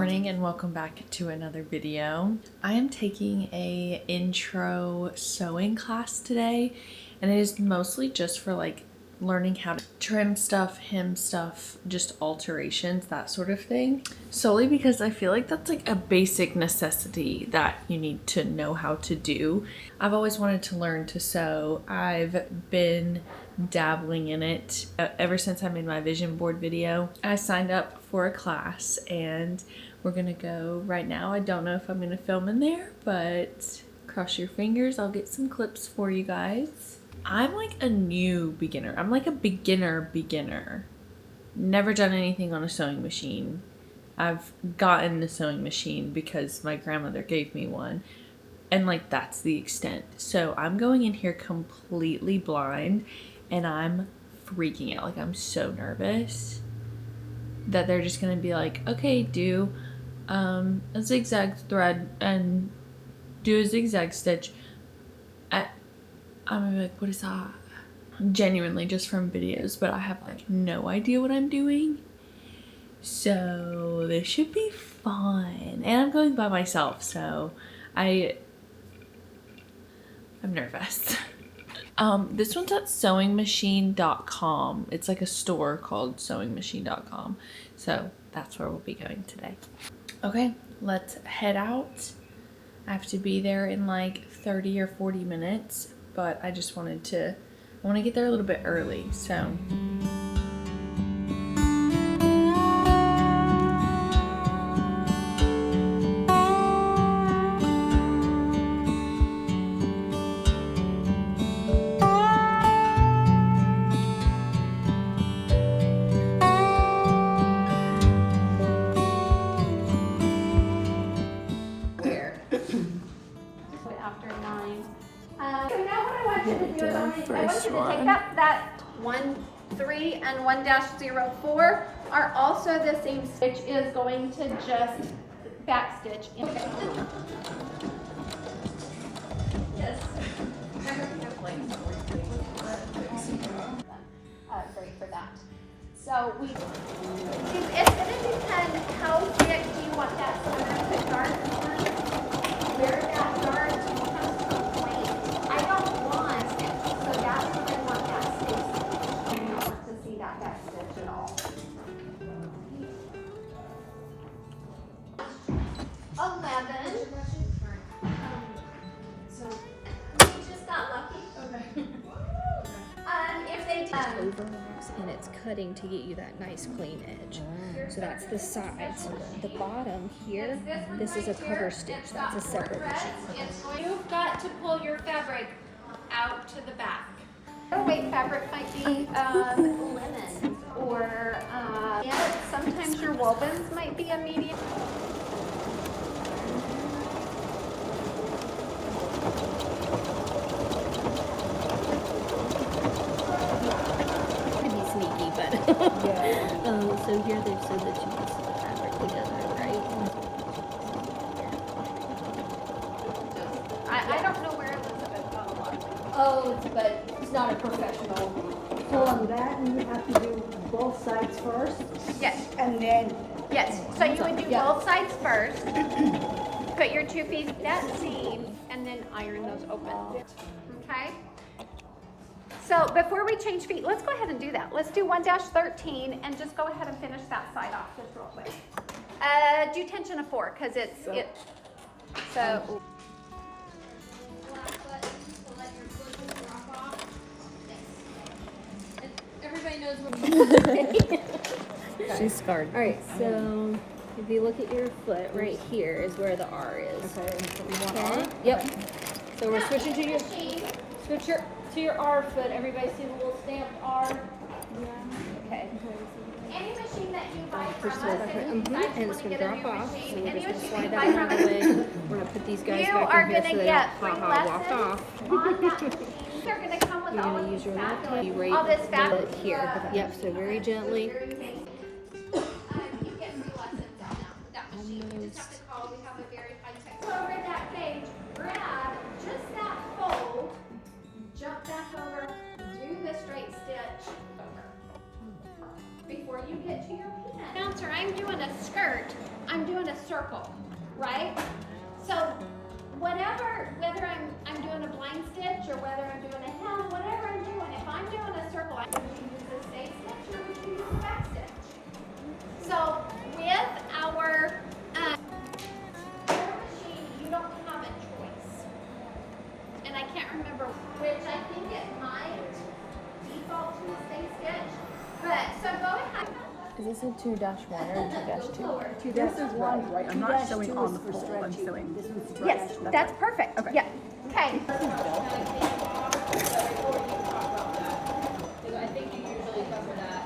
morning and welcome back to another video. I am taking a intro sewing class today, and it is mostly just for like learning how to trim stuff, hem stuff, just alterations, that sort of thing. Solely because I feel like that's like a basic necessity that you need to know how to do. I've always wanted to learn to sew. I've been dabbling in it ever since I made my vision board video. I signed up for a class and we're gonna go right now. I don't know if I'm gonna film in there, but cross your fingers, I'll get some clips for you guys. I'm like a new beginner. I'm like a beginner. Never done anything on a sewing machine. I've gotten the sewing machine because my grandmother gave me one, and like that's the extent. So I'm going in here completely blind and I'm freaking out. Like I'm so nervous that they're just gonna be like, okay, do a zigzag thread and do a zigzag stitch. I'm gonna be like, what is that? Genuinely just from videos, but I have like no idea what I'm doing. So this should be fun. And I'm going by myself, so I'm nervous. This one's at sewingmachine.com. It's like a store called sewingmachine.com. So that's where we'll be going today. Okay, let's head out. I have to be there in like 30 or 40 minutes, but I just I want to get there a little bit early, so. First one. Take up that 1-3 and 1-04 are also the same stitch. Is going to just back stitch. Okay. Yes. Great for that. So it's going to depend how thick do you want that sweater to start. Where that starts. Overlaps and it's cutting to get you that nice clean edge. So that's the sides. The bottom here, this is a cover stitch. That's a separate machine. You've got to pull your fabric out to the back. Weight fabric might be linen or sometimes your wovens might be a medium. So here they've said that you can sew the fabric together, right? I don't know where Elizabeth got a lot. Oh, but it's not a professional. So on that, you have to do both sides first? Yes. And then? Yes. So you would do both sides first. Put your 2 pieces in that seam and then iron those open. Okay? So before we change feet, let's go ahead and do that. Let's do 1-13 and just go ahead and finish that side off just real quick. Do tension of 4 because so. Everybody knows what. She's scarred. All right, so if you look at your foot, right here is where the R is. Okay. Okay. Yep. So we're switching to your R foot. Everybody see the little stamped R? Yeah. Okay. Any machine that you buy from us, And it's going to drop off. So we're just going to slide that out of the way. We're going to put these guys You back are in here going so to they get don't 3 walk lessons off. on that machine. They're going to come with You're all going of to use this your left fabric. hand. You right All this fabric here. Yep, so very gently. You get 3 lessons on that machine. You just have to call. We have a very high tech. Over that page, grab just that fold, jump back over, do the straight stitch over. before you get to your pin. Bouncer, I'm doing a skirt, I'm doing a circle, right? So whatever, whether I'm doing a blind stitch or whether I'm doing a hem, whatever I'm doing, if I'm doing a circle, I'm going to use a stay stitch or would you use a back stitch? So with our machine, you don't have a choice. And I can't remember which, I think it might default to a stay stitch. But so go ahead. Is this a 2-1 or 2-2? This is one, Right, I'm not showing on the pole, I'm showing. Yes, that's perfect. Okay. Yeah. Okay. I think you usually cover that.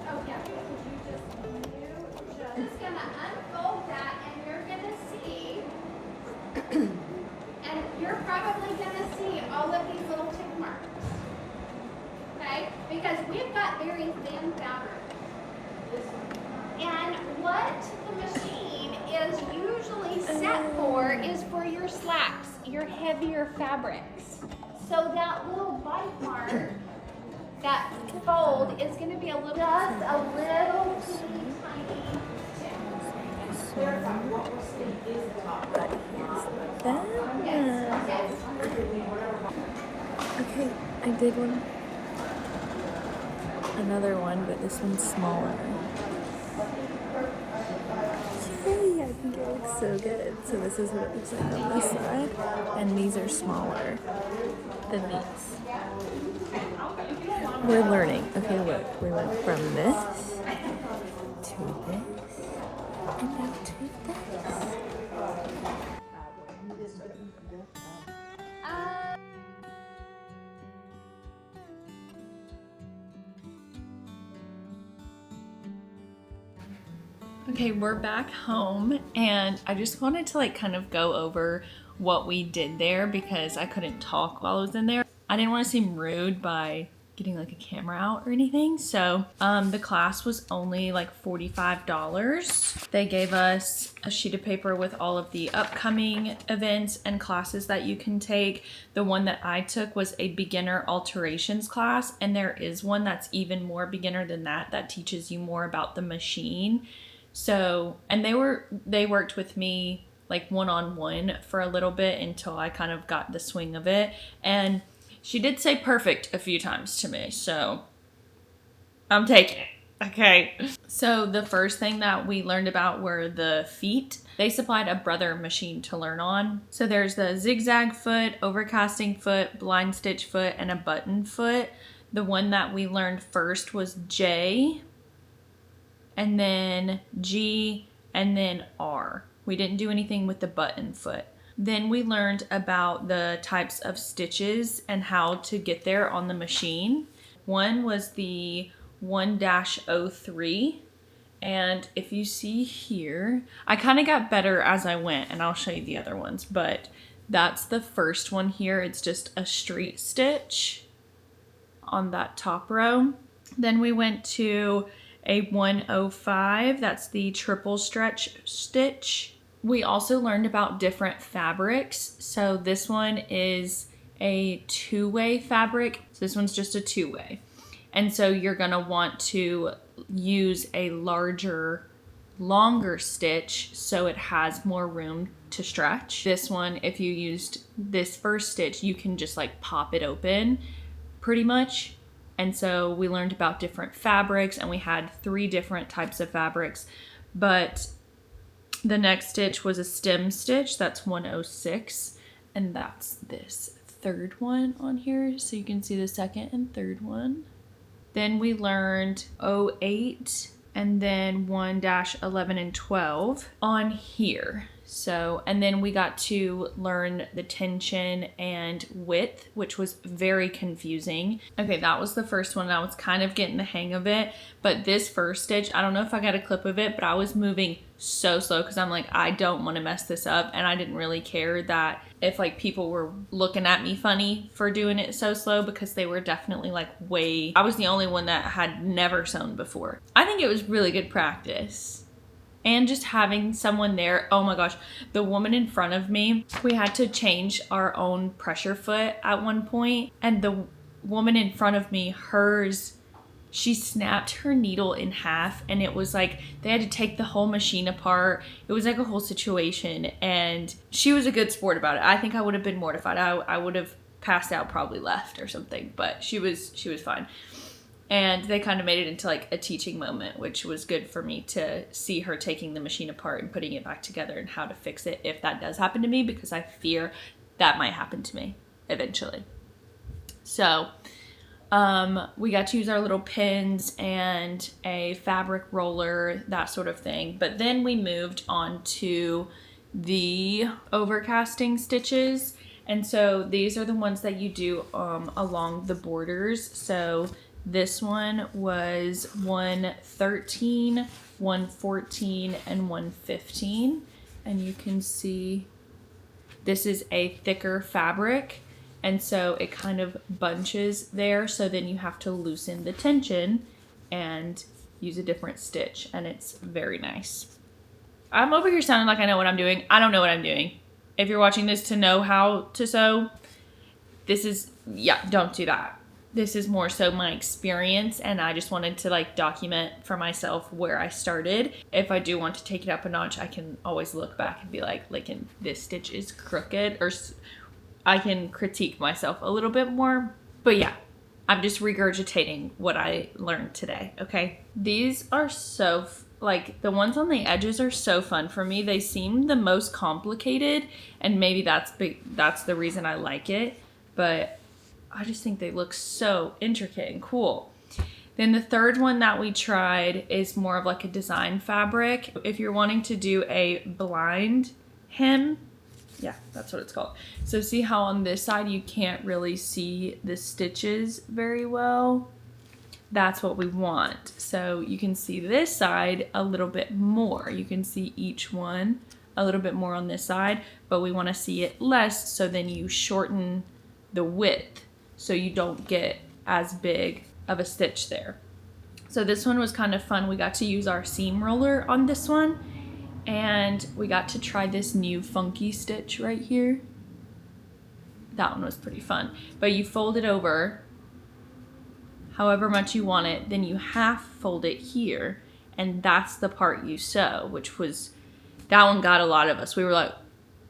Oh yeah, because you're just gonna unfold that and you're gonna see, and you're probably gonna see all of these little tick marks. Okay? Because we've got very thin fabric. And what the machine is usually set for is for your slacks, your heavier fabrics. So that little bite mark, that fold is going to be a little, just a little teeny tiny tip. Yes, yes. Okay, I did another one, but this one's smaller. Yay, I think it looks so good. So this is what it looks like on this side, and these are smaller than these. We're learning. Okay, look, we went from this to this, and now to this. Okay, we're back home, and I just wanted to like kind of go over what we did there because I couldn't talk while I was in there. I didn't want to seem rude by getting like a camera out or anything. So the class was only like $45. They gave us a sheet of paper with all of the upcoming events and classes that you can take. The one that I took was a beginner alterations class, and there is one that's even more beginner than that teaches you more about the machine. So, and they worked with me like one-on-one for a little bit until I kind of got the swing of it. And she did say perfect a few times to me, so I'm taking it. Okay. So the first thing that we learned about were the feet. They supplied a Brother machine to learn on. So there's the zigzag foot, overcasting foot, blind stitch foot, and a button foot. The one that we learned first was J, and then G, and then R. We didn't do anything with the button foot. Then we learned about the types of stitches and how to get there on the machine. One was the 1-03, and if you see here, I kind of got better as I went, and I'll show you the other ones, but that's the first one here. It's just a straight stitch on that top row. Then we went to a 105, that's the triple stretch stitch. We also learned about different fabrics. So this one is a 2-way fabric. So this one's just a 2-way. And so you're gonna want to use a larger, longer stitch so it has more room to stretch. This one, if you used this first stitch, you can just like pop it open pretty much. And so we learned about different fabrics, and we had 3 different types of fabrics. But the next stitch was a stem stitch, that's 106. And that's this third one on here. So you can see the second and third one. Then we learned 08 and then 1-11 and 12 on here. So, and then we got to learn the tension and width, which was very confusing. Okay, that was the first one. I was kind of getting the hang of it, but this first stitch, I don't know if I got a clip of it, but I was moving so slow because I'm like, I don't want to mess this up. And I didn't really care that if like people were looking at me funny for doing it so slow, because they were definitely like I was the only one that had never sewn before. I think it was really good practice. And just having someone there, oh my gosh, the woman in front of me, we had to change our own pressure foot at one point, and the woman in front of me, hers she snapped her needle in half, and it was like they had to take the whole machine apart. It was like a whole situation, and she was a good sport about it. I think I would have been mortified. I would have passed out, probably left or something, but she was fine. And they kind of made it into like a teaching moment, which was good for me to see her taking the machine apart and putting it back together and how to fix it if that does happen to me, because I fear that might happen to me eventually. So we got to use our little pins and a fabric roller, that sort of thing. But then we moved on to the overcasting stitches. And so these are the ones that you do along the borders. So this one was 113, 114, and 115. And you can see this is a thicker fabric. And so it kind of bunches there. So then you have to loosen the tension and use a different stitch. And it's very nice. I'm over here sounding like I know what I'm doing. I don't know what I'm doing. If you're watching this to know how to sew, this is, yeah, don't do that. This is more so my experience, and I just wanted to like document for myself where I started. If I do want to take it up a notch, I can always look back and be like, this stitch is crooked, or I can critique myself a little bit more. But yeah, I'm just regurgitating what I learned today, okay? These are so, like, the ones on the edges are so fun for me. They seem the most complicated, and maybe that's the reason I like it, but I just think they look so intricate and cool. Then the third one that we tried is more of like a design fabric. If you're wanting to do a blind hem, yeah, that's what it's called. So see how on this side you can't really see the stitches very well? That's what we want. So you can see this side a little bit more. You can see each one a little bit more on this side, but we want to see it less, so then you shorten the width so you don't get as big of a stitch there. So this one was kind of fun. We got to use our seam roller on this one, and we got to try this new funky stitch right here. That one was pretty fun. But you fold it over however much you want it, then you half fold it here, and that's the part you sew, which was, that one got a lot of us. We were like,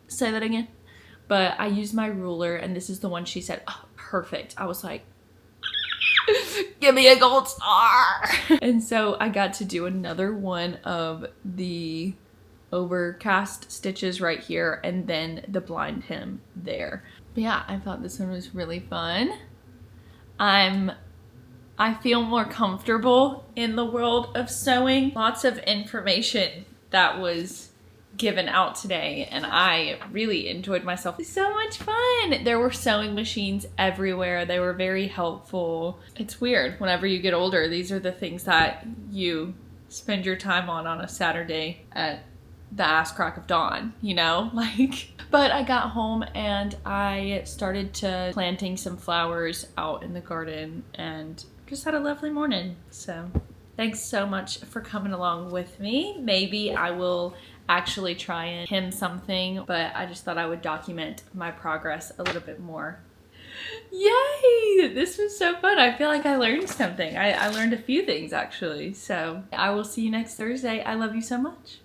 say that again? But I used my ruler, and this is the one she said, oh, perfect. I was like, give me a gold star. And so I got to do another one of the overcast stitches right here, and then the blind hem there. But yeah, I thought this one was really fun. I feel more comfortable in the world of sewing. Lots of information that was given out today, and I really enjoyed myself. It was so much fun. There were sewing machines everywhere. They were very helpful. It's weird, whenever you get older, these are the things that you spend your time on a Saturday at the ass crack of dawn, you know, like. But I got home and I started to planting some flowers out in the garden and just had a lovely morning. So thanks so much for coming along with me. Maybe I will actually try and hem something, but I just thought I would document my progress a little bit more. Yay! This was so fun. I feel like I learned something. I learned a few things actually. So I will see you next Thursday. I love you so much.